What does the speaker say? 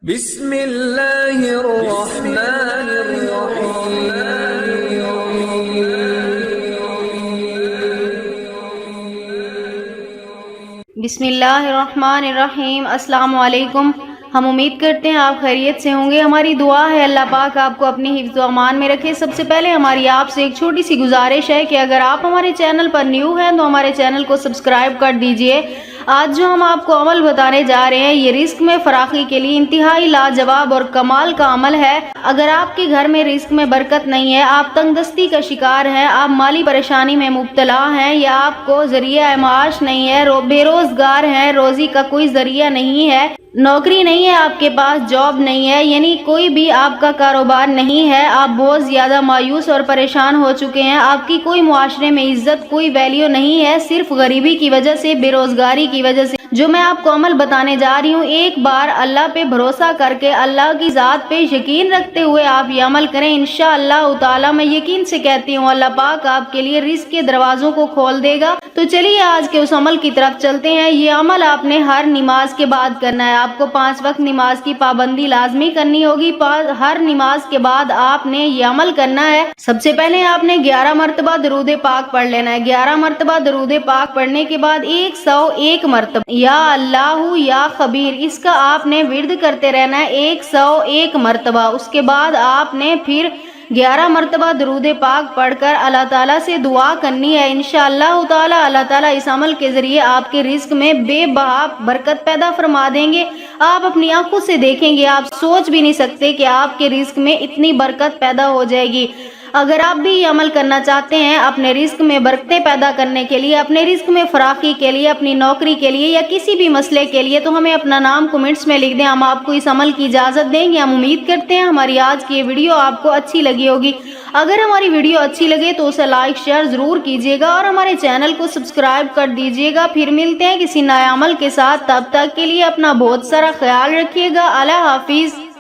بسم اللہ الرحمن الرحیم بسم اللہ الرحمن الرحیم۔ السلام علیکم۔ ہم امید کرتے ہیں آپ خیریت سے ہوں گے۔ ہماری دعا ہے اللہ پاک آپ کو اپنی حفظ و امان میں رکھے۔ سب سے پہلے ہماری آپ سے ایک چھوٹی سی گزارش ہے کہ اگر آپ ہمارے چینل پر نیو ہیں تو ہمارے چینل کو سبسکرائب کر دیجئے۔ آج جو ہم آپ کو عمل بتانے جا رہے ہیں یہ رزق میں فراخی کے لیے انتہائی لاجواب اور کمال کا عمل ہے۔ اگر آپ کے گھر میں رزق میں برکت نہیں ہے، آپ تنگ دستی کا شکار ہیں، آپ مالی پریشانی میں مبتلا ہیں یا آپ کو ذریعہ معاش نہیں ہے، بے روزگار ہیں، روزی کا کوئی ذریعہ نہیں ہے، نوکری نہیں ہے آپ کے پاس، جاب نہیں ہے، یعنی کوئی بھی آپ کا کاروبار نہیں ہے، آپ بہت زیادہ مایوس اور پریشان ہو چکے ہیں، آپ کی کوئی معاشرے میں عزت کوئی ویلیو نہیں ہے، صرف غریبی کی وجہ سے، بے روزگاری کی وجہ سے جو میں آپ کو عمل بتانے جا رہی ہوں، ایک بار اللہ پہ بھروسہ کر کے اللہ کی ذات پہ یقین رکھتے ہوئے آپ یہ عمل کریں۔ انشاءاللہ تعالی میں یقین سے کہتی ہوں اللہ پاک آپ کے لیے رزق کے دروازوں کو کھول دے گا۔ تو چلیے آج کے اس عمل کی طرف چلتے ہیں۔ یہ عمل آپ نے ہر نماز کے بعد کرنا ہے۔ آپ کو 5 وقت نماز کی پابندی لازمی کرنی ہوگی۔ ہر نماز کے بعد آپ نے یہ عمل کرنا ہے۔ سب سے پہلے آپ نے 11 مرتبہ درود پاک پڑھ لینا ہے۔ 11 مرتبہ درود پاک پڑھنے کے بعد 101 مرتبہ یا اللہ یا خبیر اس کا آپ نے ورد کرتے رہنا ہے 101 مرتبہ۔ اس کے بعد آپ نے پھر 11 مرتبہ درود پاک پڑھ کر اللہ تعالیٰ سے دعا کرنی ہے۔ انشاءاللہ تعالیٰ اللہ تعالیٰ اس عمل کے ذریعے آپ کے رزق میں بے بہا برکت پیدا فرما دیں گے۔ آپ اپنی آنکھوں سے دیکھیں گے، آپ سوچ بھی نہیں سکتے کہ آپ کے رزق میں اتنی برکت پیدا ہو جائے گی۔ اگر آپ بھی یہ عمل کرنا چاہتے ہیں اپنے رزق میں برکتیں پیدا کرنے کے لیے، اپنے رزق میں فراخی کے لیے، اپنی نوکری کے لیے یا کسی بھی مسئلے کے لیے، تو ہمیں اپنا نام کمنٹس میں لکھ دیں، ہم آپ کو اس عمل کی اجازت دیں گے۔ ہم امید کرتے ہیں ہماری آج کی یہ ویڈیو آپ کو اچھی لگی ہوگی۔ اگر ہماری ویڈیو اچھی لگے تو اسے لائک شیئر ضرور کیجیے گا اور ہمارے چینل کو سبسکرائب کر دیجیے گا۔ پھر ملتے ہیں کسی نئے عمل کے ساتھ، تب تک کے لیے اپنا بہت سارا خیال رکھیے گا۔ اللہ حافظ۔